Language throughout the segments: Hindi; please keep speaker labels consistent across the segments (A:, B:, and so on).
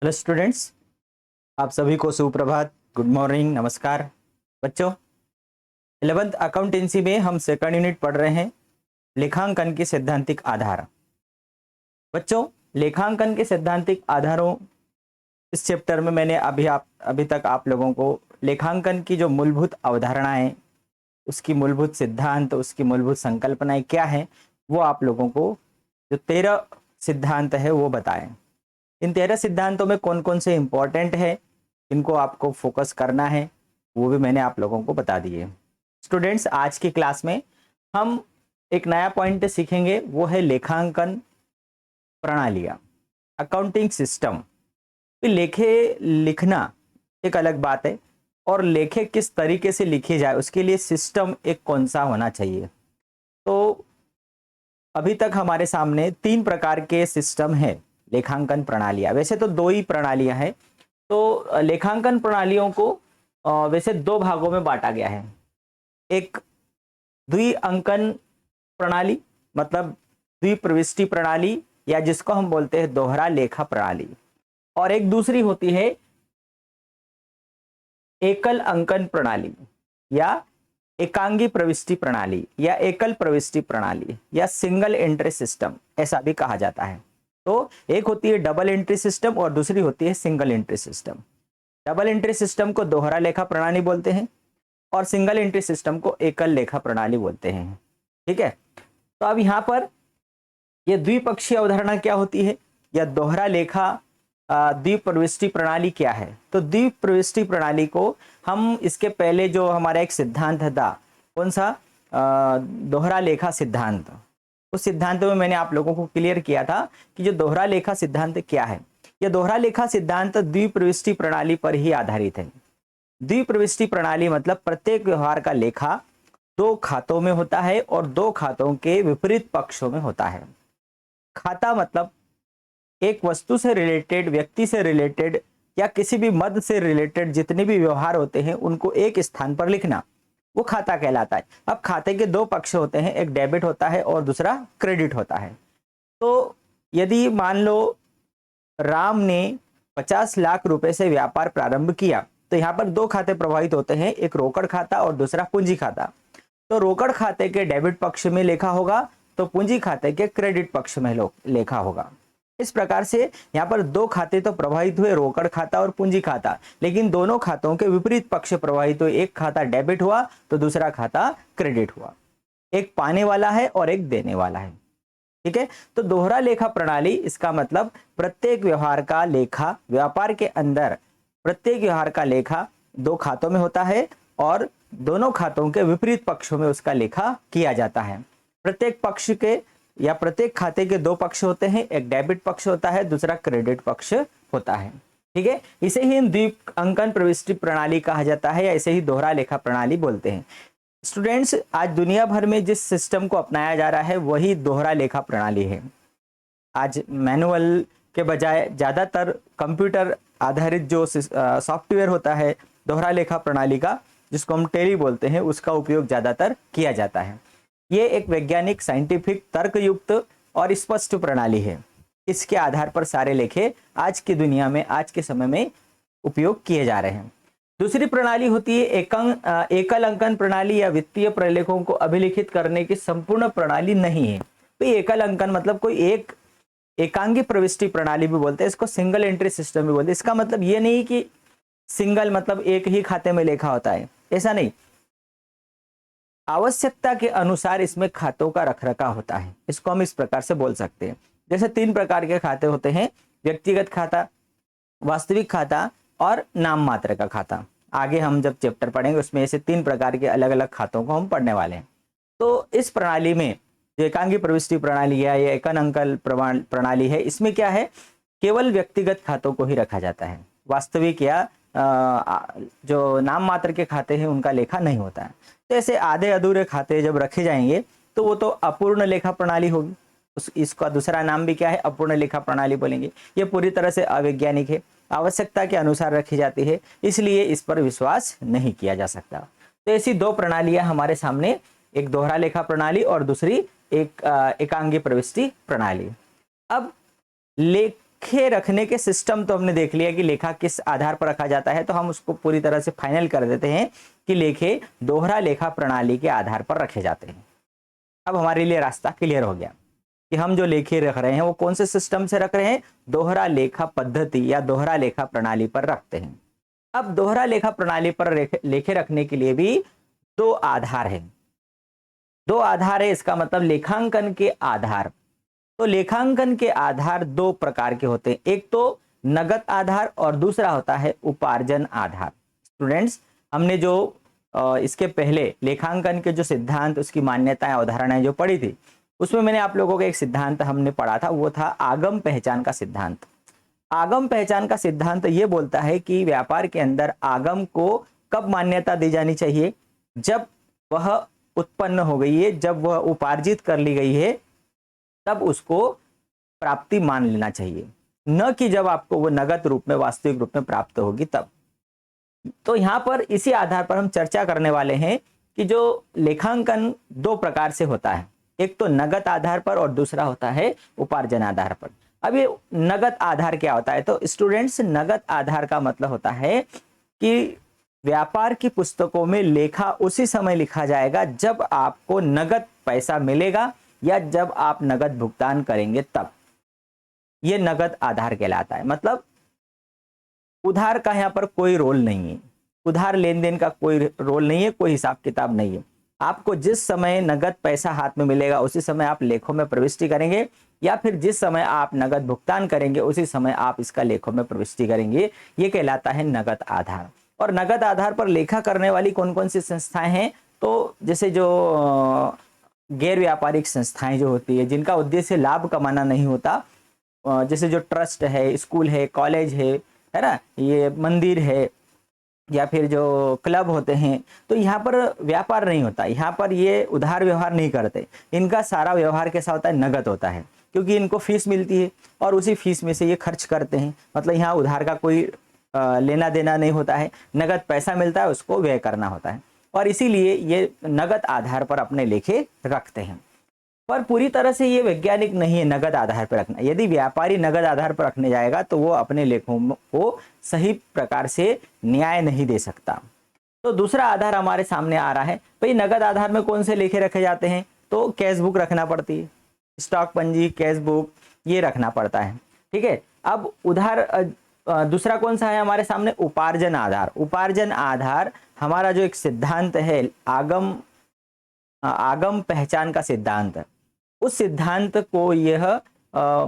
A: हेलो स्टूडेंट्स, आप सभी को सुप्रभात, गुड मॉर्निंग, नमस्कार। बच्चों, 11th अकाउंटेंसी में हम सेकंड यूनिट पढ़ रहे हैं लेखांकन के सैद्धांतिक आधार। बच्चों, लेखांकन के सैद्धांतिक आधारों इस चैप्टर में मैंने अभी तक आप लोगों को लेखांकन की जो मूलभूत अवधारणाएं, उसकी मूलभूत सिद्धांत, उसकी मूलभूत संकल्पनाएं क्या है, वो आप लोगों को जो 13 सिद्धांत है वो बताएं। इन 13 सिद्धांतों में कौन कौन से इंपॉर्टेंट है, इनको आपको फोकस करना है, वो भी मैंने आप लोगों को बता दिए। स्टूडेंट्स, आज की क्लास में हम एक नया पॉइंट सीखेंगे, वो है लेखांकन प्रणालियाँ, अकाउंटिंग सिस्टम। लेखे लिखना एक अलग बात है, और लेखे किस तरीके से लिखे जाए उसके लिए सिस्टम एक कौन सा होना चाहिए। तो अभी तक हमारे सामने 3 प्रकार के सिस्टम है लेखांकन प्रणालियाँ। वैसे तो 2 ही प्रणालियाँ हैं। तो लेखांकन प्रणालियों को वैसे 2 भागों में बांटा गया है। एक द्विअंकन प्रणाली, मतलब द्विप्रविष्टि प्रणाली, या जिसको हम बोलते हैं दोहरा लेखा प्रणाली, और एक दूसरी होती है एकल अंकन प्रणाली या एकांगी प्रविष्टि प्रणाली या एकल प्रविष्टि प्रणाली या सिंगल एंट्री सिस्टम, ऐसा भी कहा जाता है। तो एक होती है डबल एंट्री सिस्टम और दूसरी होती है single entry system. Double entry system को दोहरा लेखा प्रणाली बोलते हैं और सिंगल एंट्री सिस्टम को एकल लेखा प्रणाली बोलते हैं। ठीक है, तो अब यहाँ पर यह द्विपक्षीय अवधारणा क्या होती है, या दोहरा लेखा द्विप्रविष्टि प्रणाली क्या है। तो द्विप्रविष्टि प्रणाली को हम इसके पहले जो हमारा एक सिद्धांत था, कौन सा, दोहरा लेखा सिद्धांत, उस सिद्धांत में मैंने आप लोगों को क्लियर किया था कि जो दोहरा लेखा सिद्धांत क्या है। यह दोहरा लेखा सिद्धांत द्विप्रविष्टि प्रणाली पर ही आधारित है। द्विप्रविष्टि प्रणाली मतलब प्रत्येक व्यवहार का लेखा 2 खातों में होता है और 2 खातों के विपरीत पक्षों में होता है। खाता मतलब एक वस्तु से रिलेटेड, व्यक्ति से रिलेटेड या किसी भी मद से रिलेटेड जितने भी व्यवहार होते हैं उनको एक स्थान पर लिखना, वो खाता कहलाता है। अब खाते के 2 पक्ष होते हैं, एक डेबिट होता है और दूसरा क्रेडिट होता है। तो यदि मान लो राम ने 50 लाख रुपए से व्यापार प्रारंभ किया, तो यहाँ पर 2 खाते प्रभावित होते हैं, एक रोकड़ खाता और दूसरा पूंजी खाता। तो रोकड़ खाते के डेबिट पक्ष में लेखा होगा, तो पूंजी खाते के क्रेडिट पक्ष में लेखा होगा। इस प्रकार से यहाँ पर 2 खाते तो प्रभावित हुए, रोकड़ खाता और पूंजी खाता, लेकिन दोनों खातों के विपरीत पक्ष प्रभावित हुए। एक खाता डेबिट हुआ तो दूसरा खाता क्रेडिट हुआ। एक पाने वाला है और एक देने वाला है। ठीक है, तो दोहरा लेखा प्रणाली, इसका मतलब प्रत्येक व्यवहार का लेखा, व्यापार के अंदर प्रत्येक व्यवहार का लेखा 2 खातों में होता है और दोनों खातों के विपरीत पक्षों में उसका लेखा किया जाता है। प्रत्येक पक्ष के या प्रत्येक खाते के 2 पक्ष होते हैं, एक डेबिट पक्ष होता है, दूसरा क्रेडिट पक्ष होता है। ठीक है, इसे ही द्विअंकन प्रविष्टि प्रणाली कहा जाता है या इसे ही दोहरा लेखा प्रणाली बोलते हैं। स्टूडेंट्स, आज दुनिया भर में जिस सिस्टम को अपनाया जा रहा है वही दोहरा लेखा प्रणाली है। आज मैनुअल के बजाय ज्यादातर कंप्यूटर आधारित जो सॉफ्टवेयर होता है दोहरा लेखा प्रणाली का, जिसको हम टेली बोलते हैं, उसका उपयोग ज्यादातर किया जाता है। ये एक वैज्ञानिक, साइंटिफिक, तर्कयुक्त और स्पष्ट प्रणाली है। इसके आधार पर सारे लेखे आज की दुनिया में, आज के समय में उपयोग किए जा रहे हैं। दूसरी प्रणाली होती है एकल अंकन प्रणाली या वित्तीय प्रलेखों को अभिलिखित करने की संपूर्ण प्रणाली नहीं है। तो एकल अंकन मतलब कोई एक एकांगी प्रविष्टि प्रणाली भी बोलते हैं, इसको सिंगल एंट्री सिस्टम भी बोलते हैं। इसका मतलब ये नहीं कि सिंगल मतलब एक ही खाते में लेखा होता है, ऐसा नहीं। आवश्यकता के अनुसार इसमें खातों का रखरखाव होता है, इसको हम इस प्रकार से बोल सकते हैं। जैसे 3 प्रकार के खाते होते हैं, व्यक्तिगत खाता, वास्तविक खाता और नाम मात्र का खाता। आगे हम जब चैप्टर पढ़ेंगे उसमें ऐसे 3 प्रकार के अलग अलग खातों को हम पढ़ने वाले हैं। तो इस प्रणाली में जो एकांगी प्रविष्टि प्रणाली है या एकन अंकन प्रणाली है, इसमें क्या है, केवल व्यक्तिगत खातों को ही रखा जाता है। वास्तविक या जो नाम मात्र के खाते हैं उनका लेखा नहीं होता है। तो ऐसे आधे अधूरे खाते जब रखे जाएंगे तो वो तो अपूर्ण लेखा प्रणाली होगी। इसका दूसरा नाम भी क्या है, अपूर्ण लेखा प्रणाली बोलेंगे। ये पूरी तरह से अवैज्ञानिक है, आवश्यकता के अनुसार रखी जाती है, इसलिए इस पर विश्वास नहीं किया जा सकता। तो ऐसी 2 प्रणालियां हमारे सामने, एक दोहरा लेखा प्रणाली और दूसरी एक एकांगी प्रविष्टि प्रणाली। अब लेखे रखने के सिस्टम तो हमने देख लिया कि लेखा किस आधार पर रखा जाता है, तो हम उसको पूरी तरह से फाइनल कर देते हैं कि लेखे दोहरा लेखा प्रणाली के आधार पर रखे जाते हैं। अब हमारे लिए रास्ता क्लियर हो गया कि हम जो लेखे रख रहे हैं वो कौन से सिस्टम से रख रहे हैं, दोहरा लेखा पद्धति या दोहरा लेखा प्रणाली पर रखते हैं। अब दोहरा लेखा प्रणाली पर लेखे रखने के लिए भी दो आधार है, दो आधार है, इसका मतलब लेखांकन के आधार। तो लेखांकन के आधार दो प्रकार के होते हैं, एक तो नगद आधार और दूसरा होता है उपार्जन आधार। स्टूडेंट्स, हमने जो इसके पहले लेखांकन के जो सिद्धांत, उसकी मान्यताएं, अवधारणाएं जो पढ़ी थी, उसमें मैंने आप लोगों को एक सिद्धांत हमने पढ़ा था, वो था आगम पहचान का सिद्धांत। आगम पहचान का सिद्धांत ये बोलता है कि व्यापार के अंदर आगम को कब मान्यता दी जानी चाहिए, जब वह उत्पन्न हो गई है, जब वह उपार्जित कर ली गई है, तब उसको प्राप्ति मान लेना चाहिए, न कि जब आपको वो नगद रूप में, वास्तविक रूप में प्राप्त होगी तब। तो यहाँ पर इसी आधार पर हम चर्चा करने वाले हैं कि जो लेखांकन दो प्रकार से होता है, एक तो नगद आधार पर और दूसरा होता है उपार्जन आधार पर। अब ये नगद आधार क्या होता है? तो स्टूडेंट्स, नगद आधार का मतलब होता है कि व्यापार की पुस्तकों में लेखा उसी समय लिखा जाएगा जब आपको नगद पैसा मिलेगा या जब आप नगद भुगतान करेंगे तब। ये नगद आधार कहलाता है। मतलब उधार का यहाँ पर कोई रोल नहीं है, उधार लेन देन का कोई रोल नहीं है, कोई हिसाब किताब नहीं है। आपको जिस समय नगद पैसा हाथ में मिलेगा उसी समय आप लेखों में प्रविष्टि करेंगे, या फिर जिस समय आप नगद भुगतान करेंगे उसी समय आप इसका लेखों में प्रविष्टि करेंगे। ये कहलाता है नगद आधार। और नगद आधार पर लेखा करने वाली कौन कौन सी संस्थाएं हैं? तो जैसे जो गैर व्यापारिक संस्थाएं जो होती है, जिनका उद्देश्य लाभ कमाना नहीं होता, जैसे जो ट्रस्ट है, स्कूल है, कॉलेज है ना, ये मंदिर है, या फिर जो क्लब होते हैं, तो यहाँ पर व्यापार नहीं होता, यहाँ पर ये उधार व्यवहार नहीं करते। इनका सारा व्यवहार कैसा होता है? नगद होता है, क्योंकि इनको फीस मिलती है और उसी फीस में से ये खर्च करते हैं। मतलब यहाँ उधार का कोई लेना देना नहीं होता है, नगद पैसा मिलता है, उसको व्यय करना होता है, और इसीलिए ये नगद आधार पर अपने लेखे रखते हैं। पर पूरी तरह से ये वैज्ञानिक नहीं है नगद आधार पर रखना। यदि व्यापारी नगद आधार पर रखने जाएगा तो वो अपने लेखों को सही प्रकार से न्याय नहीं दे सकता। तो दूसरा आधार हमारे सामने आ रहा है। भाई, नगद आधार में कौन से लेखे रखे जाते हैं? तो कैश बुक रखना पड़ती है, स्टॉक पंजी, कैश बुक, ये रखना पड़ता है। ठीक है। अब उधार दूसरा कौन सा है हमारे सामने? उपार्जन आधार। उपार्जन आधार हमारा जो एक सिद्धांत है, आगम पहचान का सिद्धांत, उस सिद्धांत को यह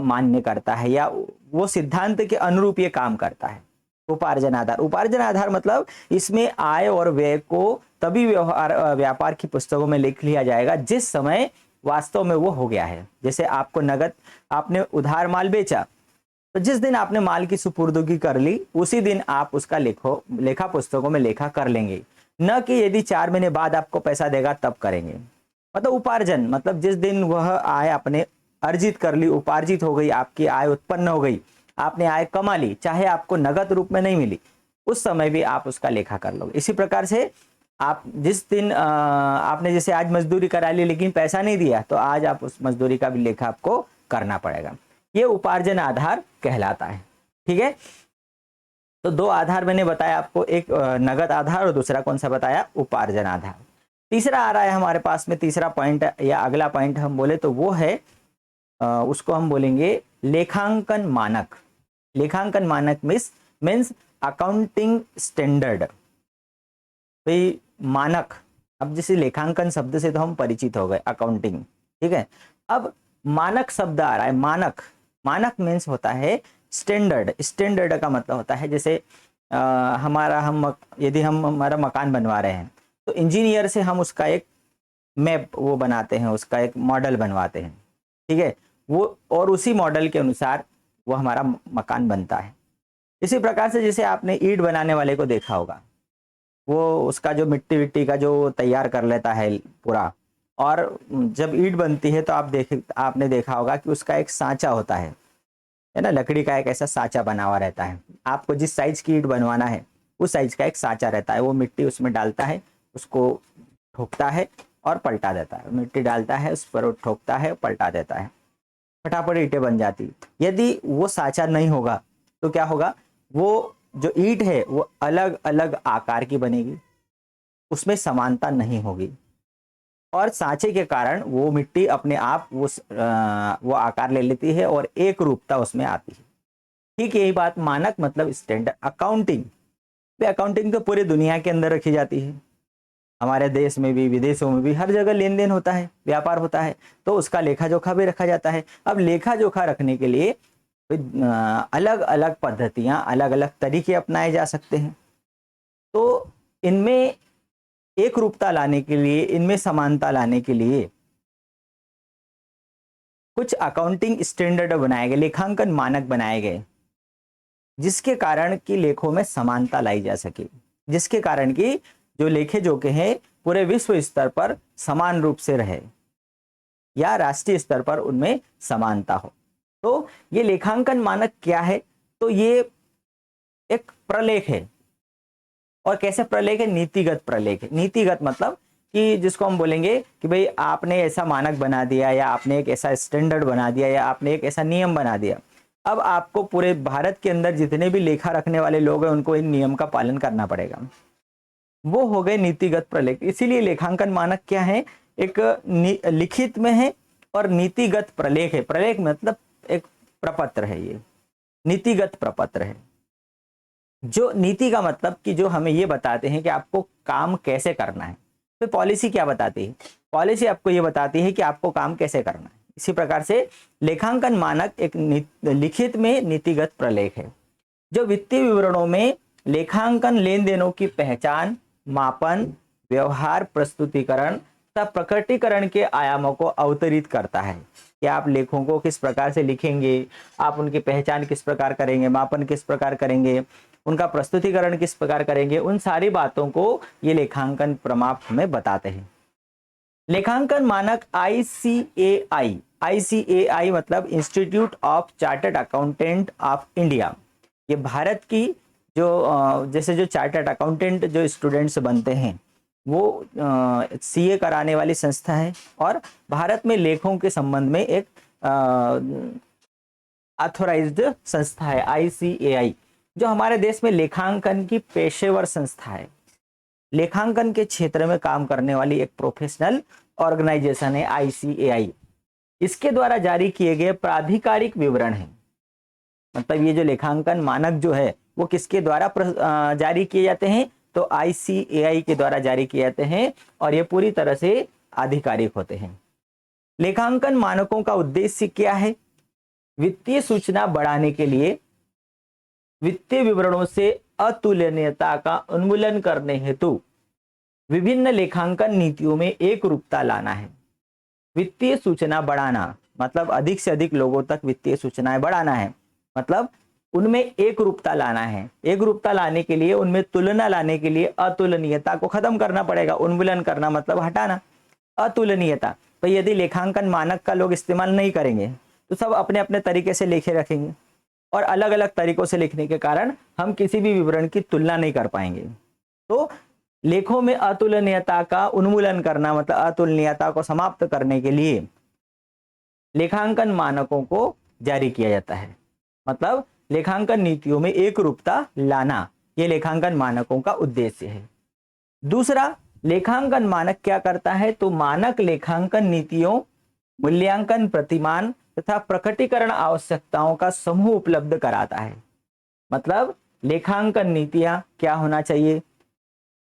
A: मान्य करता है, या वो सिद्धांत के अनुरूप ये काम करता है। उपार्जन आधार, उपार्जन आधार मतलब इसमें आय और व्यय को तभी व्यापार की पुस्तकों में लिख लिया जाएगा जिस समय वास्तव में वो हो गया है। जैसे आपको नगद, आपने उधार माल बेचा, तो जिस दिन आपने माल की सुपुर्दगी कर ली उसी दिन आप उसका लेखा पुस्तकों में लेखा कर लेंगे, न कि यदि 4 महीने बाद आपको पैसा देगा तब करेंगे। मतलब उपार्जन मतलब जिस दिन वह आय आपने अर्जित कर ली, उपार्जित हो गई, आपकी आय उत्पन्न हो गई, आपने आय कमा ली, चाहे आपको नगद रूप में नहीं मिली, उस समय भी आप उसका लेखा कर लोगे। इसी प्रकार से आप जिस दिन आपने जैसे आज मजदूरी करा ली लेकिन पैसा नहीं दिया, तो आज आप उस मजदूरी का भी लेखा आपको करना पड़ेगा। ये उपार्जन आधार कहलाता है। ठीक है। तो दो आधार मैंने बताया आपको, एक नगद आधार और दूसरा कौन सा बताया? उपार्जन आधार। तीसरा आ रहा है हमारे पास में, तीसरा पॉइंट या अगला पॉइंट हम बोले तो वो है उसको हम बोलेंगे लेखांकन मानक। लेखांकन मानक मीन्स अकाउंटिंग स्टैंडर्ड। भाई मानक, अब जैसे लेखांकन शब्द से तो हम परिचित हो गए, अकाउंटिंग, ठीक है। अब मानक शब्द आ रहा है। मानक, मानक मीन्स होता है स्टैंडर्ड। स्टैंडर्ड का मतलब होता है जैसे यदि हम हमारा मकान बनवा रहे हैं तो इंजीनियर से हम उसका एक मैप वो बनाते हैं, उसका एक मॉडल बनवाते हैं, ठीक है, वो, और उसी मॉडल के अनुसार वो हमारा मकान बनता है। इसी प्रकार से जैसे आपने ईंट बनाने वाले को देखा होगा, वो उसका जो मिट्टी विट्टी का जो तैयार कर लेता है पूरा, और जब ईंट बनती है तो आपने देखा होगा कि उसका एक सांचा होता है ना, लकड़ी का एक ऐसा सांचा बना हुआ रहता है। आपको जिस साइज की ईंट बनवाना है उस साइज का एक सांचा रहता है, वो मिट्टी उसमें डालता है, उसको ठोकता है और पलटा देता है, मिट्टी डालता है उस पर ठोकता है पलटा देता है। फटाफट ईंटें बन जाती। यदि वो साँचा नहीं होगा तो क्या होगा, वो जो ईंट है वो अलग अलग आकार की बनेगी, उसमें समानता नहीं होगी, और सांचे के कारण वो मिट्टी अपने आप वो आकार ले लेती है और एक रूपता उसमें आती है। ठीक यही बात मानक मतलब स्टैंडर्ड अकाउंटिंग, अकाउंटिंग तो पूरी दुनिया के अंदर रखी जाती है, हमारे देश में भी विदेशों में भी हर जगह लेन देन होता है, व्यापार होता है, तो उसका लेखा जोखा भी रखा जाता है। अब लेखा जोखा रखने के लिए अलग अलग पद्धतियां, अलग अलग तरीके अपनाए जा सकते हैं। तो इनमें एक रूपता लाने के लिए, इनमें समानता लाने के लिए कुछ अकाउंटिंग स्टैंडर्ड बनाए गए, लेखांकन मानक बनाए गए, जिसके कारण कि लेखों में समानता लाई जा सके, जिसके कारण कि जो लेखे जोखे हैं पूरे विश्व स्तर पर समान रूप से रहे या राष्ट्रीय स्तर पर उनमें समानता हो। तो ये लेखांकन मानक क्या है, तो ये एक प्रलेख है। और कैसे प्रलेख है, नीतिगत प्रलेख है। नीतिगत मतलब कि जिसको हम बोलेंगे कि भाई आपने ऐसा मानक बना दिया, या आपने एक ऐसा स्टैंडर्ड बना दिया, या आपने एक ऐसा नियम बना दिया, अब आपको पूरे भारत के अंदर जितने भी लेखा रखने वाले लोग हैं उनको इन नियम का पालन करना पड़ेगा। वो हो गए नीतिगत प्रलेख। इसीलिए लेखांकन मानक क्या है, एक लिखित में है और नीतिगत प्रलेख है। प्रलेख मतलब एक प्रपत्र है, ये नीतिगत प्रपत्र है। जो नीति का मतलब कि जो हमें ये बताते हैं कि आपको काम कैसे करना है। तो पॉलिसी क्या बताती है, पॉलिसी आपको ये बताती है कि आपको काम कैसे करना है। इसी प्रकार से लेखांकन मानक एक लिखित में नीतिगत प्रलेख है, जो वित्तीय विवरणों में लेखांकन लेन देनों की पहचान, मापन, व्यवहार, प्रस्तुतिकरण तथा प्रकटीकरण के आयामों को अवतरित करता है कि आप लेखों को किस प्रकार से लिखेंगे, आप उनकी पहचान किस प्रकार करेंगे, मापन किस प्रकार करेंगे, उनका प्रस्तुतिकरण किस प्रकार करेंगे, उन सारी बातों को ये लेखांकन प्रमाप हमें बताते हैं। लेखांकन मानक ICAI, ICAI मतलब institute of chartered accountant of India, ये भारत की जो जैसे जो चार्टर्ड अकाउंटेंट जो स्टूडेंट्स बनते हैं वो CA कराने वाली संस्था है, और भारत में लेखों के संबंध में एक ऑथोराइज्ड संस्था है ICAI, जो हमारे देश में लेखांकन की पेशेवर संस्था है। लेखांकन के क्षेत्र में काम करने वाली एक प्रोफेशनल ऑर्गेनाइजेशन है ICAI। इसके द्वारा जारी किए गए प्राधिकारिक विवरण है, मतलब ये जो लेखांकन मानक जो है वो किसके द्वारा जारी किए जाते हैं, तो ICAI के द्वारा जारी किए जाते हैं, और ये पूरी तरह से आधिकारिक होते हैं। लेखांकन मानकों का उद्देश्य क्या है, वित्तीय सूचना बढ़ाने के लिए वित्तीय विवरणों से अतुलनीयता का उन्मूलन करने हेतु विभिन्न लेखांकन नीतियों में एक रूपता लाना है। वित्तीय सूचना बढ़ाना मतलब अधिक से अधिक लोगों तक वित्तीय सूचनाएं बढ़ाना है, मतलब उनमें एक रूपता लाना है। एक रूपता लाने के लिए, उनमें तुलना लाने के लिए अतुलनीयता को खत्म करना पड़ेगा। उन्मूलन करना मतलब हटाना, अतुलनीयता। तो यदि लेखांकन मानक का लोग इस्तेमाल नहीं करेंगे तो सब अपने अपने तरीके से लेखे रखेंगे, और अलग अलग तरीकों से लिखने के कारण हम किसी भी विवरण की तुलना नहीं कर पाएंगे। तो लेखों में अतुलनीयता का उन्मूलन करना मतलब अतुलनीयता को समाप्त करने के लिए लेखांकन मानकों को जारी किया जाता है, मतलब लेखांकन नीतियों में एक रूपता लाना, यह लेखांकन मानकों का उद्देश्य है। दूसरा, लेखांकन मानक क्या करता है, तो मानक लेखांकन नीतियों, मूल्यांकन प्रतिमान तथा प्रकटीकरण आवश्यकताओं का समूह उपलब्ध कराता है। मतलब लेखांकन नीतियां क्या होना चाहिए,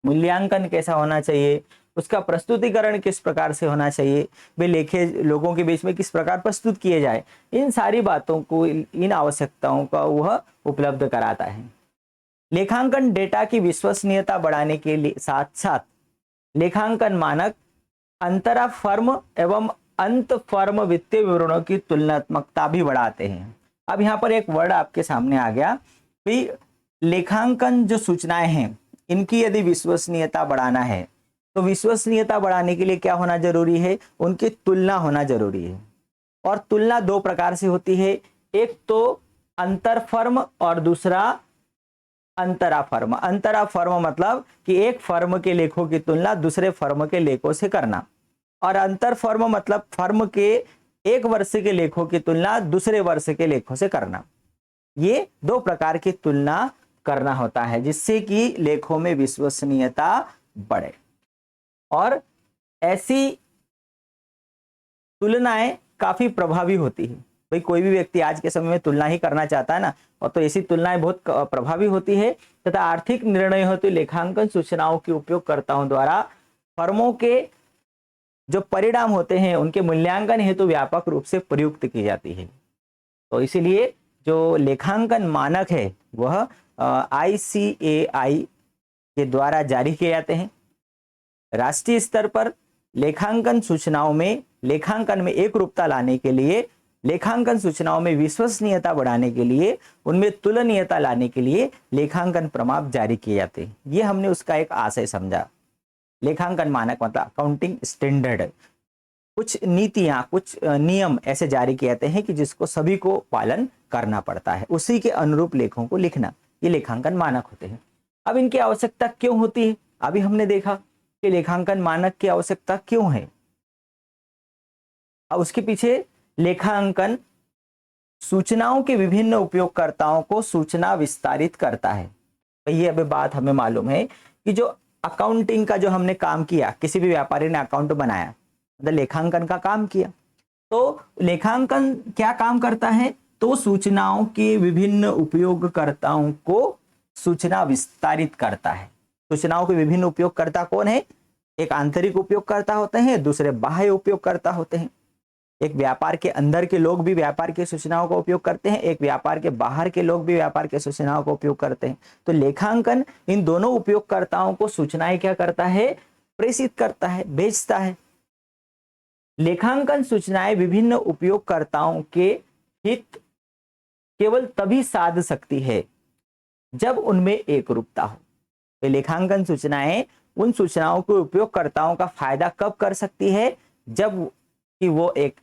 A: मूल्यांकन कैसा होना चाहिए, उसका प्रस्तुतिकरण किस प्रकार से होना चाहिए, वे लेखे लोगों के बीच में किस प्रकार प्रस्तुत किए जाए, इन सारी बातों को, इन आवश्यकताओं का वह उपलब्ध कराता है। लेखांकन डेटा की विश्वसनीयता बढ़ाने के लिए साथ साथ लेखांकन मानक अंतरा फर्म एवं अंत फर्म वित्तीय विवरणों की तुलनात्मकता भी बढ़ाते हैं। अब यहाँ पर एक वर्ड आपके सामने आ गया कि लेखांकन जो सूचनाएं हैं इनकी यदि विश्वसनीयता बढ़ाना है, तो विश्वसनीयता बढ़ाने के लिए क्या होना जरूरी है, उनकी तुलना होना जरूरी है। और तुलना दो प्रकार से होती है, एक तो अंतर फर्म और दूसरा अंतरा फर्म। अंतरा फर्म मतलब कि एक फर्म के लेखों की तुलना दूसरे फर्म के लेखों से करना, और अंतर फर्म मतलब फर्म के एक वर्ष के लेखों की तुलना दूसरे वर्ष के लेखों से करना। ये दो प्रकार की तुलना करना होता है जिससे कि लेखों में विश्वसनीयता बढ़े। और ऐसी तुलनाएं काफी प्रभावी होती है। भाई कोई भी व्यक्ति आज के समय में तुलना ही करना चाहता है ना, और तो ऐसी तुलनाएं बहुत प्रभावी होती है तथा आर्थिक निर्णय हेतु लेखांकन सूचनाओं के उपयोगकर्ताओं द्वारा फर्मों के जो परिणाम होते हैं उनके मूल्यांकन हेतु व्यापक रूप से प्रयुक्त की जाती है। तो इसीलिए जो लेखांकन मानक है वह ICAI के द्वारा जारी किए जाते हैं। राष्ट्रीय स्तर पर लेखांकन सूचनाओं में लेखांकन में एक रूपता लाने के लिए, लेखांकन सूचनाओं में विश्वसनीयता बढ़ाने के लिए, उनमें तुलनीयता लाने के लिए लेखांकन प्रमाण जारी किए जाते हैं। ये हमने उसका एक आशय समझा। लेखांकन मानक मतलब अकाउंटिंग स्टैंडर्ड, कुछ नीतियां, कुछ नियम ऐसे जारी किए जाते हैं कि जिसको सभी को पालन करना पड़ता है, उसी के अनुरूप लेखों को लिखना, ये लेखांकन मानक होते हैं। अब इनकी आवश्यकता क्यों होती है? अभी हमने देखा कि लेखांकन मानक की आवश्यकता क्यों है। अब उसके पीछे लेखांकन सूचनाओं के विभिन्न उपयोगकर्ताओं को सूचना विस्तारित करता है। तो ये अभी बात हमें मालूम है कि जो अकाउंटिंग का जो हमने काम किया, किसी भी व्यापारी ने अकाउंट बनाया मतलब लेखांकन का काम किया, तो लेखांकन क्या काम करता है? तो सूचनाओं के विभिन्न उपयोगकर्ताओं को सूचना विस्तारित करता है। सूचनाओं के विभिन्न उपयोगकर्ता कौन है? एक आंतरिक उपयोगकर्ता होते हैं, दूसरे बाह्य उपयोगकर्ता होते हैं। एक व्यापार के अंदर के लोग भी व्यापार की सूचनाओं का उपयोग करते हैं, एक व्यापार के बाहर के लोग भी व्यापार की सूचनाओं का उपयोग करते हैं। तो लेखांकन इन दोनों उपयोगकर्ताओं को सूचनाएं क्या करता है? प्रेषित करता है, भेजता है। लेखांकन सूचनाएं विभिन्न उपयोगकर्ताओं के हित केवल तभी साध सकती है जब उनमें एक रूपता हो। तो लेखांकन सूचनाएं उन सूचनाओं के उपयोगकर्ताओं का फायदा कब कर सकती है? जब कि वो एक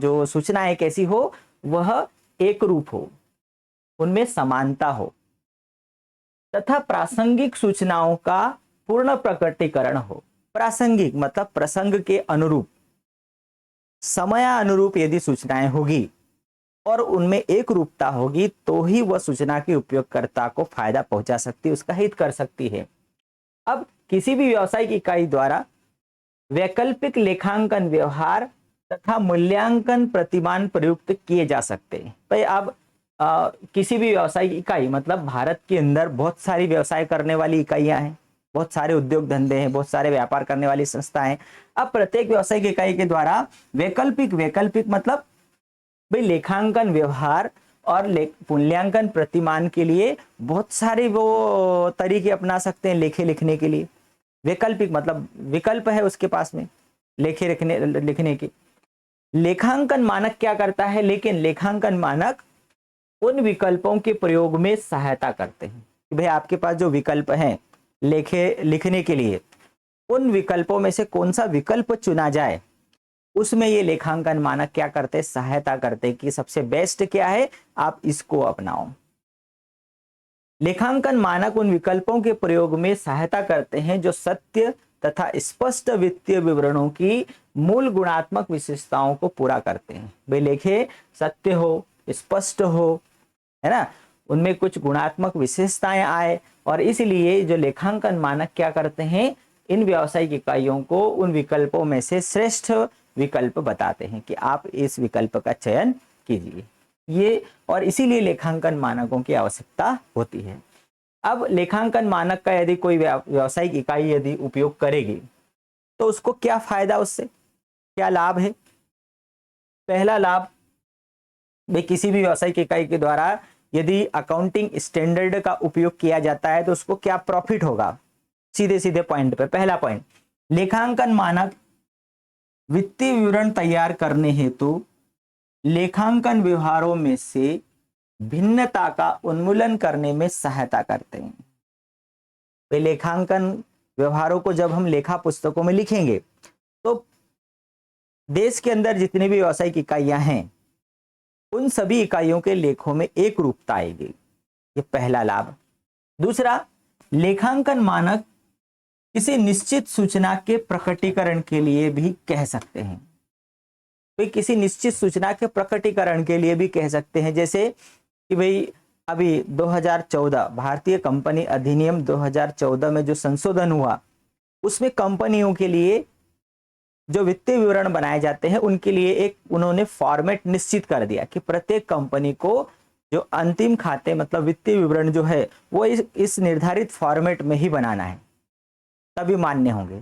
A: जो सूचनाएं कैसी हो, वह एक रूप हो, उनमें समानता हो तथा प्रासंगिक सूचनाओं का पूर्ण प्रकटीकरण हो। प्रासंगिक मतलब प्रसंग के अनुरूप, समयानुरूप यदि सूचनाएं होगी और उनमें एक रूपता होगी तो ही वह सूचना के उपयोगकर्ता को फायदा पहुंचा सकती है, उसका हित कर सकती है। अब किसी भी व्यावसायिक इकाई द्वारा वैकल्पिक लेखांकन व्यवहार तथा मूल्यांकन प्रतिमान प्रयुक्त किए जा सकते हैं। भाई अब किसी भी व्यावसायिक इकाई मतलब भारत के अंदर बहुत सारी व्यवसाय करने वाली इकाइयां हैं, बहुत सारे उद्योग धंधे हैं, बहुत सारे व्यापार करने वाली संस्थाएं। अब प्रत्येक व्यावसायिक इकाई के द्वारा वैकल्पिक मतलब भाई लेखांकन व्यवहार और मूल्यांकन प्रतिमान के लिए बहुत सारे वो तरीके अपना सकते हैं लेखे लिखने के लिए। वैकल्पिक मतलब विकल्प है उसके पास में लेखे लिखने के। लेखांकन मानक क्या करता है? लेकिन लेखांकन मानक उन विकल्पों के प्रयोग में सहायता करते हैं कि भाई आपके पास जो विकल्प हैं लेखे लिखने के लिए, उन विकल्पों में से कौन सा विकल्प चुना जाए, उसमें ये लेखांकन मानक क्या करते? सहायता करते कि सबसे बेस्ट क्या है, आप इसको अपनाओ। लेखांकन मानक उन विकल्पों के प्रयोग में सहायता करते हैं जो सत्य तथा स्पष्ट वित्तीय विवरणों की मूल गुणात्मक विशेषताओं को पूरा करते हैं। वे लेखे सत्य हो, स्पष्ट हो, है ना, उनमें कुछ गुणात्मक विशेषताएं आए, और इसलिए जो लेखांकन मानक क्या करते हैं? इन व्यावसायिक इकाइयों को उन विकल्पों में से श्रेष्ठ विकल्प बताते हैं कि आप इस विकल्प का चयन कीजिए। ये और इसीलिए लेखांकन मानकों की आवश्यकता होती है। अब लेखांकन मानक का यदि कोई व्यावसायिक इकाई यदि उपयोग करेगी तो उसको क्या फायदा, उससे क्या लाभ है? पहला लाभ, भाई किसी भी व्यावसायिक इकाई के द्वारा यदि अकाउंटिंग स्टैंडर्ड का उपयोग किया जाता है तो उसको क्या प्रॉफिट होगा? सीधे सीधे पॉइंट पे पहला पॉइंट, लेखांकन मानक वित्तीय विवरण तैयार करने हेतु लेखांकन व्यवहारों में से भिन्नता का उन्मूलन करने में सहायता करते हैं। वे लेखांकन व्यवहारों को जब हम लेखा पुस्तकों में लिखेंगे तो देश के अंदर जितनी भी व्यावसायिक इकाइयां हैं उन सभी इकाइयों के लेखों में एक रूपता आएगी। ये पहला लाभ। दूसरा, लेखांकन मानक किसी निश्चित सूचना के प्रकटीकरण के लिए भी कह सकते हैं। कोई किसी निश्चित सूचना के प्रकटीकरण के लिए भी कह सकते हैं। जैसे कि भाई अभी 2014 भारतीय कंपनी अधिनियम 2014 में जो संशोधन हुआ, उसमें कंपनियों के लिए जो वित्तीय विवरण बनाए जाते हैं उनके लिए एक उन्होंने फॉर्मेट निश्चित कर दिया कि प्रत्येक कंपनी को जो अंतिम खाते मतलब वित्तीय विवरण जो है वो इस निर्धारित फॉर्मेट में ही बनाना है, तभी मान्य होंगे।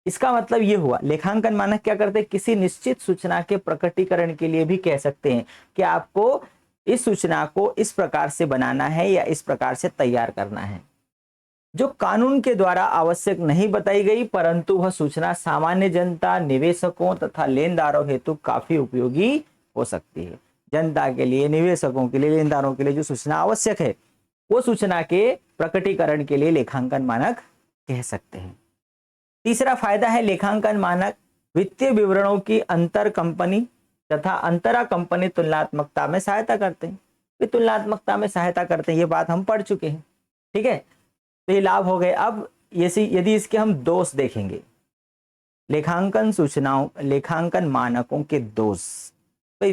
A: इसका मतलब ये हुआ लेखांकन मानक क्या करते हैं, किसी निश्चित सूचना के प्रकटीकरण के लिए भी कह सकते हैं कि आपको इस सूचना को इस प्रकार से बनाना है या इस प्रकार से तैयार करना है, जो कानून के द्वारा आवश्यक नहीं बताई गई, परंतु वह सूचना सामान्य जनता, निवेशकों तथा लेनदारों हेतु काफी उपयोगी हो सकती है। जनता के लिए, निवेशकों के लिए, लेनदारों के लिए जो सूचना आवश्यक है वो सूचना के प्रकटीकरण के लिए लेखांकन मानक कह सकते हैं। तीसरा फायदा है लेखांकन मानक वित्तीय विवरणों की अंतर कंपनी तथा अंतरा कंपनी तुलनात्मकता में सहायता करते हैं। वे तुलनात्मकता में सहायता करते हैं, ये बात हम पढ़ चुके हैं। ठीक है, तो ये लाभ हो गए। अब यदि इसके हम दोष देखेंगे, लेखांकन सूचनाओं, लेखांकन मानकों के दोष, तो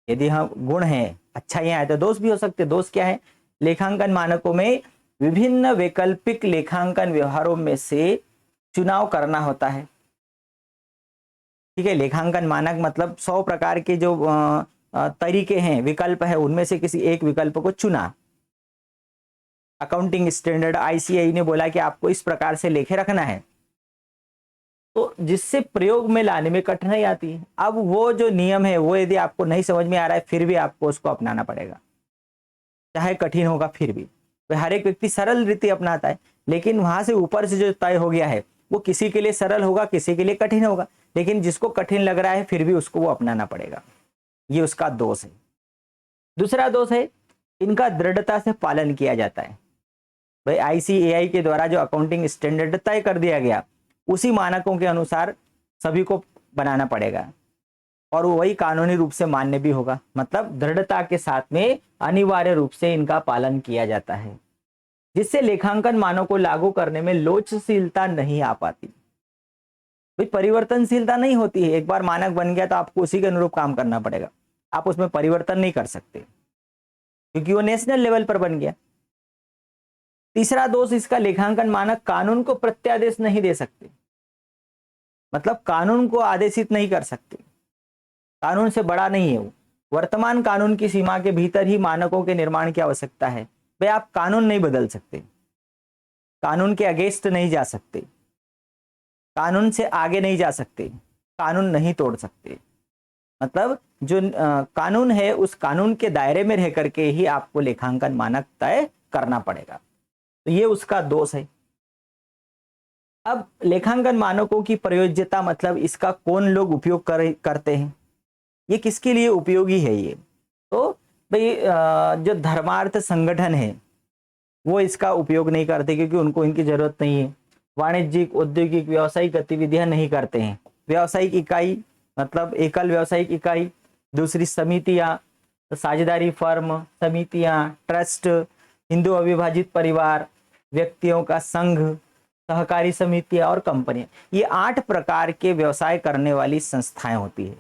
A: यदि हम गुण हैं, अच्छाइयां हैं, तो दोष भी हो सकते। दोष क्या है, लेखांकन मानकों में विभिन्न वैकल्पिक लेखांकन व्यवहारों में से चुनाव करना होता है। ठीक है, लेखांकन मानक मतलब 100 प्रकार के जो तरीके हैं, विकल्प है, उनमें से किसी एक विकल्प को चुना। अकाउंटिंग स्टैंडर्ड आईसीएआई ने बोला कि आपको इस प्रकार से लेखे रखना है, तो जिससे प्रयोग में लाने में कठिनाई आती है। अब वो जो नियम है वो यदि आपको नहीं समझ में आ रहा है, फिर भी आपको उसको अपनाना पड़ेगा, चाहे कठिन होगा फिर भी। हर एक व्यक्ति सरल रीति अपनाता है, लेकिन वहां से ऊपर से जो तय हो गया है वो किसी के लिए सरल होगा, किसी के लिए कठिन होगा, लेकिन जिसको कठिन लग रहा है फिर भी उसको वो अपनाना पड़ेगा। ये उसका दोष है। दूसरा दोष है, इनका दृढ़ता से पालन किया जाता है। भाई आईसीएआई के द्वारा जो अकाउंटिंग स्टैंडर्ड तय कर दिया गया, उसी मानकों के अनुसार सभी को बनाना पड़ेगा और वही कानूनी रूप से मान्य भी होगा। मतलब दृढ़ता के साथ में अनिवार्य रूप से इनका पालन किया जाता है, जिससे लेखांकन मानकों को लागू करने में लोचशीलता नहीं आ पाती। भाई परिवर्तनशीलता नहीं होती है। एक बार मानक बन गया तो आपको उसी के अनुरूप काम करना पड़ेगा, आप उसमें परिवर्तन नहीं कर सकते क्योंकि वो नेशनल लेवल पर बन गया। तीसरा दोष इसका, लेखांकन मानक कानून को प्रत्यादेश नहीं दे सकते, मतलब कानून को आदेशित नहीं कर सकते, कानून से बड़ा नहीं है वो। वर्तमान कानून की सीमा के भीतर ही मानकों के निर्माण की आवश्यकता है। भाई आप कानून नहीं बदल सकते, कानून के अगेंस्ट नहीं जा सकते, कानून से आगे नहीं जा सकते, कानून नहीं तोड़ सकते। मतलब जो कानून है उस कानून के दायरे में रह करके ही आपको लेखांकन मानक तय करना पड़ेगा, तो ये उसका दोष है। अब लेखांकन मानकों की प्रयोज्यता मतलब इसका कौन लोग उपयोग करते हैं, ये किसके लिए उपयोगी है ये। तो भाई जो धर्मार्थ संगठन है वो इसका उपयोग नहीं करते क्योंकि उनको इनकी जरूरत नहीं है। वाणिज्यिक, औद्योगिक, व्यावसायिक गतिविधियां नहीं करते हैं। व्यावसायिक इकाई मतलब एकल व्यावसायिक इकाई, दूसरी समितियां, साझेदारी फर्म, समितियां, ट्रस्ट, हिंदू अविभाजित परिवार, व्यक्तियों का संघ, सहकारी समितियां और कंपनियां, ये 8 प्रकार के व्यवसाय करने वाली संस्थाएं होती है।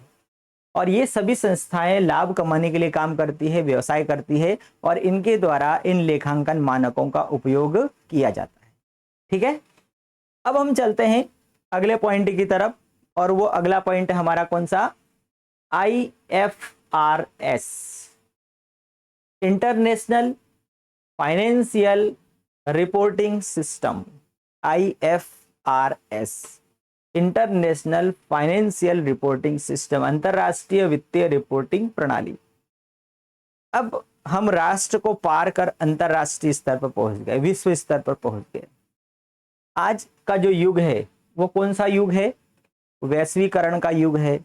A: और ये सभी संस्थाएं लाभ कमाने के लिए काम करती है, व्यवसाय करती है, और इनके द्वारा इन लेखांकन मानकों का उपयोग किया जाता है। ठीक है, अब हम चलते हैं अगले पॉइंट की तरफ, और वो अगला पॉइंट है हमारा कौन सा, IFRS, international financial reporting system. IFRS international financial reporting system, अंतरराष्ट्रीय वित्तीय रिपोर्टिंग प्रणाली। अब हम राष्ट्र को पार कर अंतरराष्ट्रीय स्तर पर पहुंच गए, विश्व स्तर पर पहुंच गए। आज का जो युग है वो कौन सा युग है, वैश्वीकरण का युग है,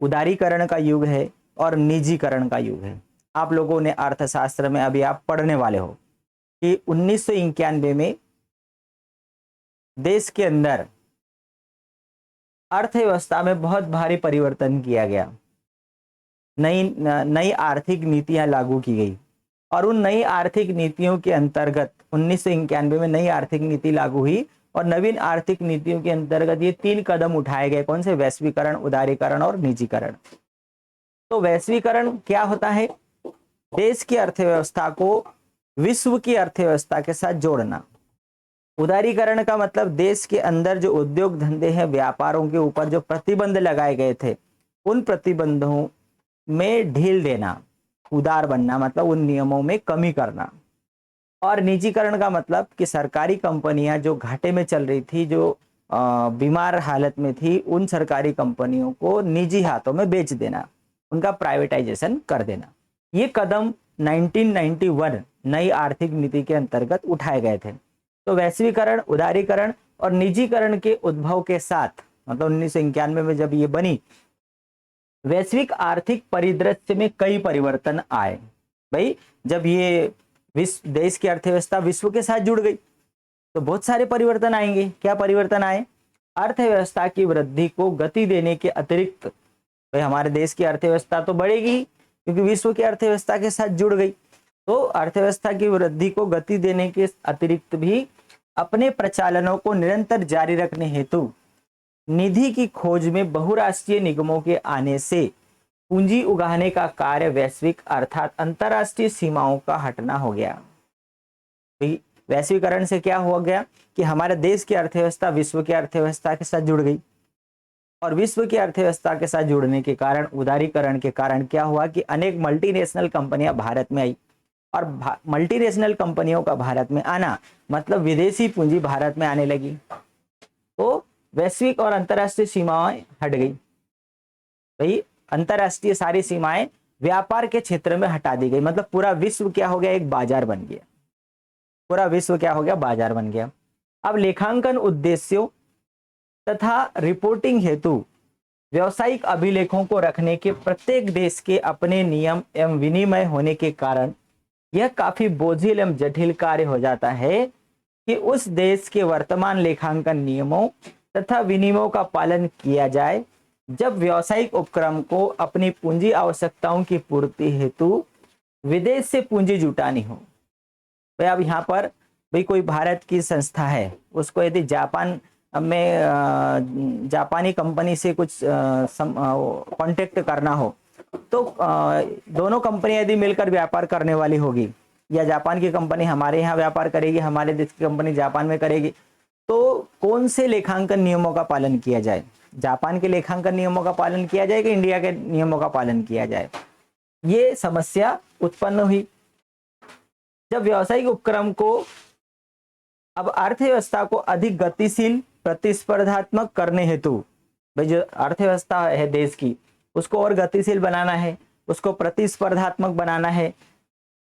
A: उदारीकरण का युग है और निजीकरण का युग है। आप लोगों ने अर्थशास्त्र में अभी आप पढ़ने वाले हो कि 1991 में देश के अंदर अर्थव्यवस्था में बहुत भारी परिवर्तन किया गया, नई आर्थिक नीतियां लागू की गई, और उन नई आर्थिक नीतियों के अंतर्गत 1991 में नई आर्थिक नीति लागू हुई और नवीन आर्थिक नीतियों के अंतर्गत ये 3 कदम उठाए गए। कौन से? वैश्वीकरण, उदारीकरण और निजीकरण। तो वैश्वीकरण क्या होता है? देश की अर्थव्यवस्था को विश्व की अर्थव्यवस्था के साथ जोड़ना। उदारीकरण का मतलब देश के अंदर जो उद्योग धंधे हैं, व्यापारों के ऊपर जो प्रतिबंध लगाए गए थे, उन प्रतिबंधों में ढील देना। उदार बनना मतलब उन नियमों में कमी करना। और निजीकरण का मतलब कि सरकारी कंपनियां जो घाटे में चल रही थी, जो बीमार हालत में थी, उन सरकारी कंपनियों को निजी हाथों में बेच देना, उनका प्राइवेटाइजेशन कर देना। ये कदम 1991 नई आर्थिक नीति के अंतर्गत उठाए गए थे। तो वैश्वीकरण, उदारीकरण और निजीकरण के उद्भव के साथ, मतलब 1991 में जब ये बनी, वैश्विक आर्थिक परिदृश्य में कई परिवर्तन आए। भाई जब ये विश्व देश की अर्थव्यवस्था विश्व के साथ जुड़ गई तो बहुत सारे परिवर्तन आएंगे। क्या परिवर्तन आए? अर्थव्यवस्था की वृद्धि को गति देने के अतिरिक्त, भाई हमारे देश की अर्थव्यवस्था तो बढ़ेगी क्योंकि विश्व की अर्थव्यवस्था के साथ जुड़ गई, तो अर्थव्यवस्था की वृद्धि को गति देने के अतिरिक्त भी अपने प्रचालनों को निरंतर जारी रखने हेतु निधि की खोज में बहुराष्ट्रीय निगमों के आने से पूंजी उगाने का कार्य वैश्विक अर्थात अंतरराष्ट्रीय सीमाओं का हटना हो गया। वैश्वीकरण से क्या हो गया कि हमारे देश की अर्थव्यवस्था विश्व की अर्थव्यवस्था के साथ जुड़ गई, और विश्व की अर्थव्यवस्था के साथ जुड़ने के कारण, उदारीकरण के कारण क्या हुआ कि अनेक मल्टीनेशनल कंपनियां भारत में आई, और मल्टीनेशनल कंपनियों का भारत में आना मतलब विदेशी पूंजी भारत में आने लगी। तो वैश्विक और अंतरराष्ट्रीय सीमाएं हट गई। भाई अंतरराष्ट्रीय सारी सीमाएं व्यापार के क्षेत्र में हटा दी गई, मतलब पूरा विश्व क्या हो गया? एक बाजार बन गया। पूरा विश्व क्या हो गया? बाजार बन गया। अब लेखांकन उद्देश्यों तथा रिपोर्टिंग हेतु व्यावसायिक अभिलेखों को रखने के प्रत्येक देश के अपने नियम एवं विनिमय होने के कारण यह काफी बोझिल एवं जटिल कार्य हो जाता है कि उस देश के वर्तमान लेखांकन नियमों तथा विनियमों का पालन किया जाए जब व्यावसायिक उपक्रम को अपनी पूंजी आवश्यकताओं की पूर्ति हेतु विदेश से पूंजी जुटानी हो। भाई अब यहाँ पर भाई कोई भारत की संस्था है, उसको यदि जापान में जापानी कंपनी से कुछ कांटेक्ट करना हो, तो दोनों कंपनी यदि मिलकर व्यापार करने वाली होगी, या जापान की कंपनी हमारे यहाँ व्यापार करेगी, हमारे देश की कंपनी जापान में करेगी, तो कौन से लेखांकन नियमों का पालन किया जाए? जापान के लेखांकन नियमों का पालन किया जाए कि इंडिया के नियमों का पालन किया जाए? ये समस्या उत्पन्न हुई जब व्यावसायिक उपक्रम को, अब अर्थव्यवस्था को अधिक गतिशील, प्रतिस्पर्धात्मक करने हेतु, भाई जो अर्थव्यवस्था है देश की, उसको और गतिशील बनाना है, उसको प्रतिस्पर्धात्मक बनाना है,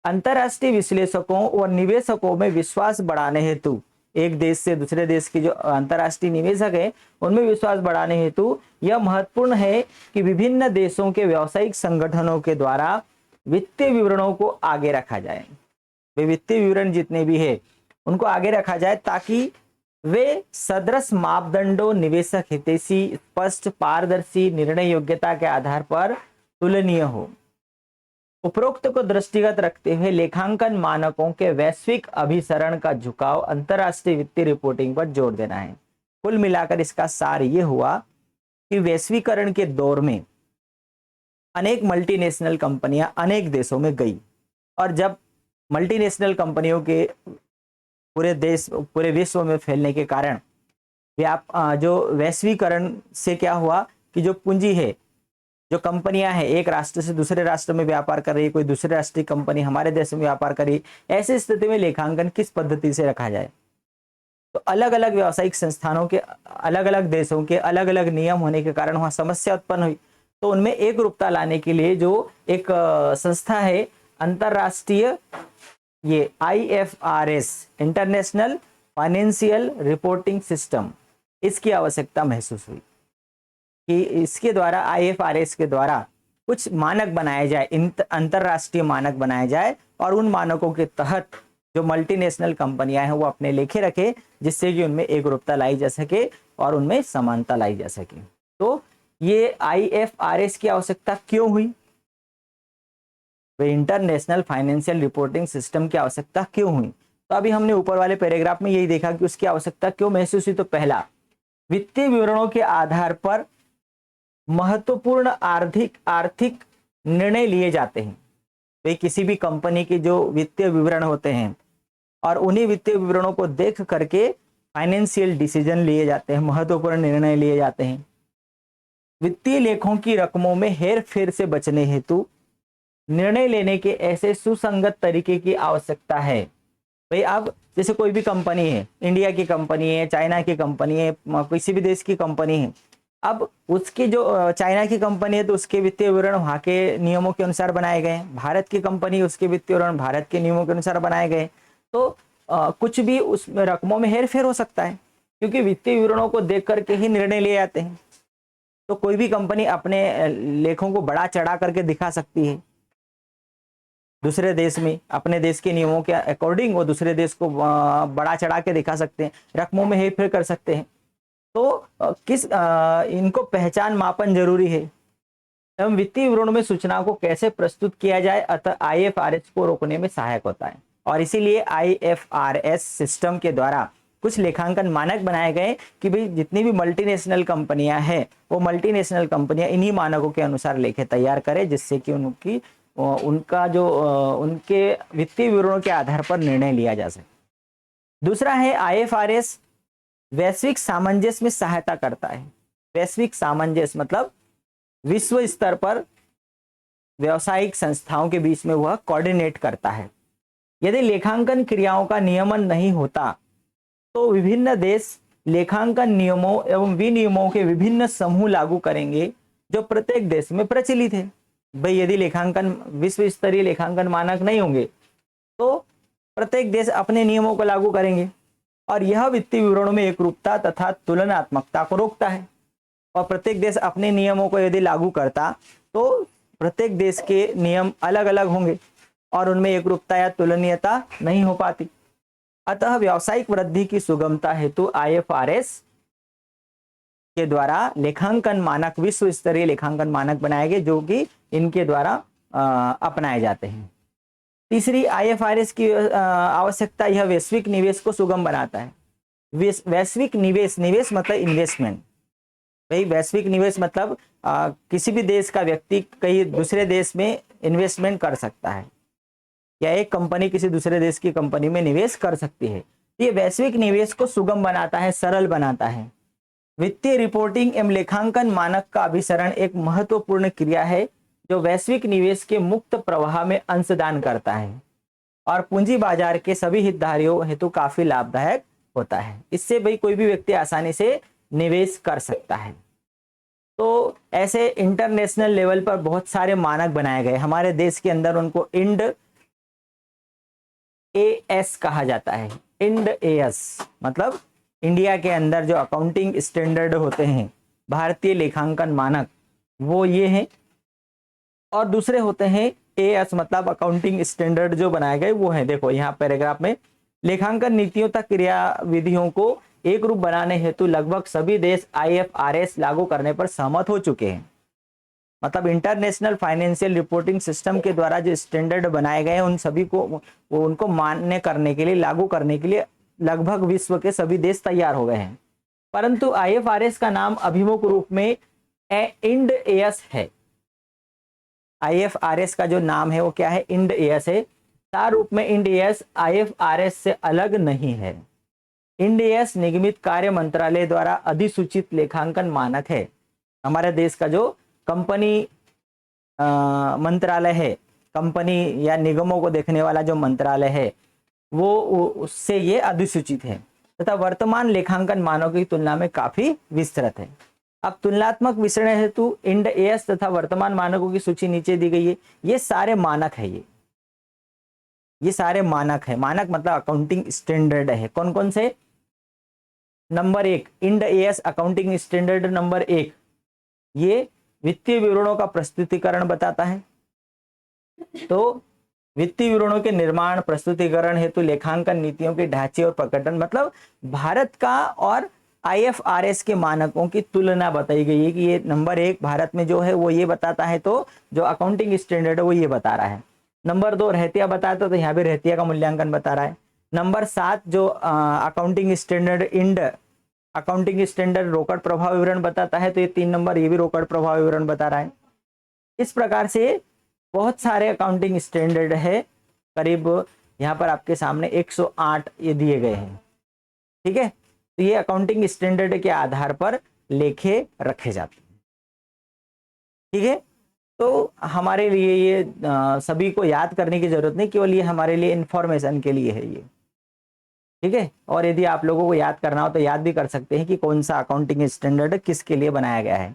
A: अंतरराष्ट्रीय विश्लेषकों और निवेशकों में विश्वास बढ़ाने हेतु, एक देश से दूसरे देश की जो अंतरराष्ट्रीय निवेशक है उनमें विश्वास बढ़ाने हेतु यह महत्वपूर्ण है कि विभिन्न देशों के व्यावसायिक संगठनों के द्वारा वित्तीय विवरणों को आगे रखा जाए। वे वित्तीय विवरण जितने भी है उनको आगे रखा जाए ताकि वे सदृश मापदंडों, निवेशक हितैषी, स्पष्ट, पारदर्शी, निर्णय योग्यता के आधार पर तुलनीय हो। उपरोक्त को दृष्टिगत रखते हुए लेखांकन मानकों के वैश्विक अभिसरण का झुकाव अंतरराष्ट्रीय वित्तीय रिपोर्टिंग पर जोर देना है। कुल मिलाकर इसका सार ये हुआ कि वैश्वीकरण के दौर में अनेक मल्टीनेशनल कंपनियां अनेक देशों में गई, और जब मल्टीनेशनल कंपनियों के पूरे विश्व में फैलने के कारण जो वैश्वीकरण से क्या हुआ कि जो पूंजी है, जो कंपनियां हैं, एक राष्ट्र से दूसरे राष्ट्र में व्यापार कर रही है, कोई दूसरे राष्ट्र की कंपनी हमारे देश में व्यापार कर रही है, ऐसी स्थिति में लेखांकन किस पद्धति से रखा जाए? तो अलग अलग व्यावसायिक संस्थानों के, अलग अलग देशों के अलग अलग नियम होने के कारण वहां समस्या उत्पन्न हुई। तो उनमें एक रूपता लाने के लिए जो एक संस्था है अंतरराष्ट्रीय, ये IFRS, international financial reporting system, इसकी आवश्यकता महसूस हुई कि इसके द्वारा, IFRS के द्वारा कुछ मानक बनाए जाए, अंतरराष्ट्रीय मानक बनाए जाए, और उन मानकों के तहत जो मल्टीनेशनल कंपनियां हैं वो अपने लेखे रखे, जिससे कि उनमें एकरूपता लाई जा सके और उनमें समानता लाई जा सके। तो ये IFRS की आवश्यकता क्यों हुई? इंटरनेशनल फाइनेंशियल रिपोर्टिंग सिस्टम की आवश्यकता क्यों हुई? तो अभी हमने ऊपर वाले पैराग्राफ में यही देखा कि उसकी आवश्यकता क्यों महसूस हुई। तो पहला, वित्तीय विवरणों के आधार पर महत्वपूर्ण आर्थिक निर्णय लिए जाते हैं। तो किसी भी कंपनी के जो वित्तीय विवरण होते हैं और उन्हीं वित्तीय विवरणों को देख करके फाइनेंशियल डिसीजन लिए जाते हैं, महत्वपूर्ण निर्णय लिए जाते हैं। वित्तीय लेखों की रकमों में हेर फेर से बचने हेतु निर्णय लेने के ऐसे सुसंगत तरीके की आवश्यकता है। भाई अब जैसे कोई भी कंपनी है, इंडिया की कंपनी है, चाइना की कंपनी है, किसी भी देश की कंपनी है, अब उसकी जो चाइना की कंपनी है तो उसके वित्तीय विवरण वहाँ के नियमों के अनुसार बनाए गए, भारत की कंपनी उसके वित्तीय विवरण भारत के नियमों के अनुसार बनाए गए। तो कुछ भी उस रकमों में हेर फेर हो सकता है, क्योंकि वित्तीय विवरणों को देख करके ही निर्णय लिए जाते हैं। तो कोई भी कंपनी अपने लेखों को बड़ा चढ़ा करके दिखा सकती है दूसरे देश में, अपने देश के नियमों के अकॉर्डिंग वो दूसरे देश को बड़ा चढ़ा के दिखा सकते हैं, रकमों में हेर फेर कर सकते हैं। तो इनको पहचान मापन जरूरी है। एवं वित्तीय विवरणों में सूचना को कैसे प्रस्तुत किया जाए, अतः IFRS को रोकने में सहायक होता है। और इसीलिए IFRS सिस्टम के द्वारा कुछ लेखांकन मानक बनाए गए कि भाई जितनी भी मल्टीनेशनल कंपनियां हैं वो मल्टीनेशनल कंपनियां इन्हीं मानकों के अनुसार लेखे तैयार करें, जिससे कि उनका जो उनके वित्तीय विवरणों के आधार पर निर्णय लिया जा सके। दूसरा है IFRS वैश्विक सामंजस्य में सहायता करता है। वैश्विक सामंजस्य मतलब विश्व स्तर पर व्यावसायिक संस्थाओं के बीच में वह कोऑर्डिनेट करता है। यदि लेखांकन क्रियाओं का नियमन नहीं होता तो विभिन्न देश लेखांकन नियमों एवं विनियमों के विभिन्न समूह लागू करेंगे जो प्रत्येक देश में प्रचलित है। भाई यदि लेखांकन विश्व स्तरीय लेखांकन मानक नहीं होंगे तो प्रत्येक देश अपने नियमों को लागू करेंगे, और यह वित्तीय विवरणों में एकरूपता तथा तुलनात्मकता को रोकता है। और प्रत्येक देश अपने नियमों को यदि लागू करता तो प्रत्येक देश के नियम अलग अलग होंगे और उनमें एकरूपता या तुलनीयता नहीं हो पाती। अतः व्यावसायिक वृद्धि की सुगमता हेतु IFRS के द्वारा लेखांकन मानक विश्व स्तरीय लेखांकन मानक बनाए गए, जो कि इनके द्वारा अपनाए जाते हैं। तीसरी IFRS की आवश्यकता, यह वैश्विक निवेश को सुगम बनाता है। वैश्विक निवेश, निवेश मतलब इन्वेस्टमेंट। भाई वैश्विक निवेश मतलब किसी भी देश का व्यक्ति कहीं दूसरे देश में इन्वेस्टमेंट कर सकता है, या एक कंपनी किसी दूसरे देश की कंपनी में निवेश कर सकती है। ये वैश्विक निवेश को सुगम बनाता है, सरल बनाता है। वित्तीय रिपोर्टिंग एवं लेखांकन मानक का अभिसरण एक महत्वपूर्ण क्रिया है जो वैश्विक निवेश के मुक्त प्रवाह में अंशदान करता है और पूंजी बाजार के सभी हितधारकों हेतु काफी लाभदायक होता है। इससे भाई कोई भी व्यक्ति आसानी से निवेश कर सकता है। तो ऐसे इंटरनेशनल लेवल पर बहुत सारे मानक बनाए गए। हमारे देश के अंदर उनको IND AS कहा जाता है। IND AS मतलब इंडिया के अंदर जो अकाउंटिंग स्टैंडर्ड होते हैं, भारतीय लेखांकन मानक, वो ये हैं। और दूसरे होते हैं AS मतलब अकाउंटिंग स्टैंडर्ड जो बनाए गए वो हैं। देखो यहाँ पैराग्राफ में, लेखांकन नीतियों तक क्रियाविधियों को एक रूप बनाने हेतु लगभग सभी देश IFRS लागू करने पर सहमत हो चुके हैं। मतलब इंटरनेशनल फाइनेंशियल रिपोर्टिंग सिस्टम के द्वारा जो स्टैंडर्ड बनाए गए हैं उन सभी को उनको मान्य करने के लिए, लागू करने के लिए लगभग विश्व के सभी देश तैयार हो गए हैं। परंतु IFRS का नाम अभिमुख रूप में IND AS है। IFRS का जो नाम है वो क्या है? IND AS है। सार रूप में IND AS IFRS से अलग नहीं है। IND AS निगमित कार्य मंत्रालय द्वारा अधिसूचित लेखांकन मानक है। हमारे देश का जो कंपनी मंत्रालय है, कंपनी या निगमों को देखने वाला जो मंत्रालय है, वो उससे ये अधिसूचित है तथा वर्तमान लेखांकन मानकों की तुलना में काफी विस्तृत है। अब तुलनात्मक विश्लेषण हेतु IND AS तथा वर्तमान मानकों की सूची नीचे दी गई है। ये सारे मानक है, ये सारे मानक है। मानक मतलब अकाउंटिंग स्टैंडर्ड है। कौन कौन से? Number 1 IND AS accounting standard number 1, ये वित्तीय विवरणों का प्रस्तुतिकरण बताता है। तो वित्तीय विवरणों के निर्माण, प्रस्तुतिकरण हेतु लेखांकन नीतियों के ढांचे और प्रकटन, मतलब भारत का और IFRS के मानकों की तुलना बताई गई है कि ये नंबर 1 भारत में जो है वो ये बताता है, तो जो अकाउंटिंग स्टैंडर्ड है वो ये बता रहा है। नंबर 2 रहतिया बताता है, तो यहाँ पे रहतिया का मूल्यांकन बता रहा है। नंबर 7 जो accounting standard Ind accounting standard रोकड़ प्रभाव विवरण बताता है, तो ये 3 नंबर ये भी रोकड़ प्रभाव विवरण बता रहा है। इस प्रकार से बहुत सारे अकाउंटिंग स्टैंडर्ड है, करीब यहाँ पर आपके सामने 108 ये दिए गए हैं। ठीक है, तो ये अकाउंटिंग स्टैंडर्ड के आधार पर लेखे रखे जाते हैं। ठीक है, तो हमारे लिए ये सभी को याद करने की जरूरत नहीं, केवल ये हमारे लिए इंफॉर्मेशन के लिए है ये। ठीक है, और यदि आप लोगों को याद करना हो तो याद भी कर सकते हैं कि कौन सा अकाउंटिंग स्टैंडर्ड किसके लिए बनाया गया है,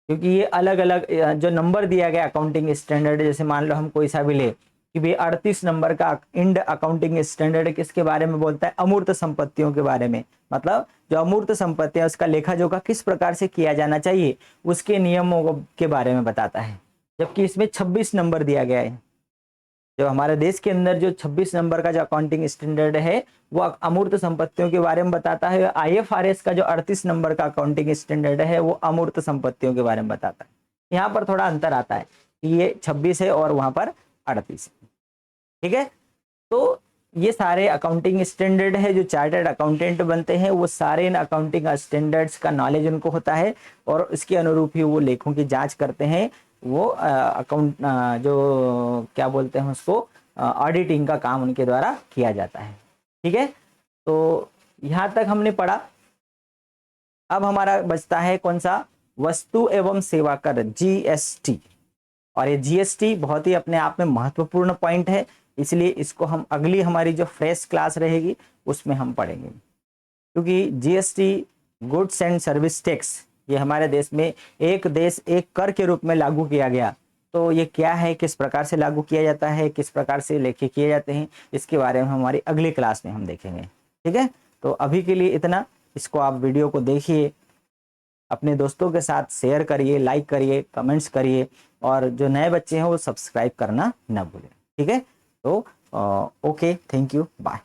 A: क्योंकि ये अलग अलग जो नंबर दिया गया अकाउंटिंग स्टैंडर्ड, जैसे मान लो हम कोई सा भी ले कि भाई 38 नंबर का इंड अकाउंटिंग स्टैंडर्ड किसके बारे में बोलता है, अमूर्त संपत्तियों के बारे में। मतलब जो अमूर्त संपत्ति है उसका लेखा जोखा किस प्रकार से किया जाना चाहिए, उसके नियमों के बारे में बताता है। जबकि इसमें 26 नंबर दिया गया है। जो हमारे देश के अंदर जो 26 नंबर का जो अकाउंटिंग स्टैंडर्ड है वो अमूर्त संपत्तियों के बारे में बताता है। IFRS का जो 38 नंबर का अकाउंटिंग स्टैंडर्ड है वो अमूर्त संपत्तियों के बारे में बताता है। यहाँ पर थोड़ा अंतर आता है कि ये 26 है और वहां पर 38 है। ठीक है, तो ये सारे अकाउंटिंग स्टैंडर्ड है, जो चार्टर्ड अकाउंटेंट बनते हैं वो सारे इन अकाउंटिंग स्टैंडर्ड्स का नॉलेज उनको होता है और इसके अनुरूप ही वो लेखों की जांच करते हैं। वो अकाउंट जो क्या बोलते हैं उसको, ऑडिटिंग का काम उनके द्वारा किया जाता है। ठीक है, तो यहाँ तक हमने पढ़ा। अब हमारा बचता है कौन सा, वस्तु एवं सेवा कर, GST। और ये GST बहुत ही अपने आप में महत्वपूर्ण पॉइंट है, इसलिए इसको हम अगली हमारी जो फ्रेश क्लास रहेगी उसमें हम पढ़ेंगे। क्योंकि GST goods and service tax ये हमारे देश में एक देश एक कर के रूप में लागू किया गया। तो ये क्या है, किस प्रकार से लागू किया जाता है, किस प्रकार से लेखे किए जाते हैं, इसके बारे में हमारी अगली क्लास में हम देखेंगे। ठीक है, तो अभी के लिए इतना। इसको आप वीडियो को देखिए, अपने दोस्तों के साथ शेयर करिए, लाइक करिए, कमेंट्स करिए, और जो नए बच्चे हैं वो सब्सक्राइब करना ना भूलें। ठीक है, तो ओके, थैंक यू, बाय।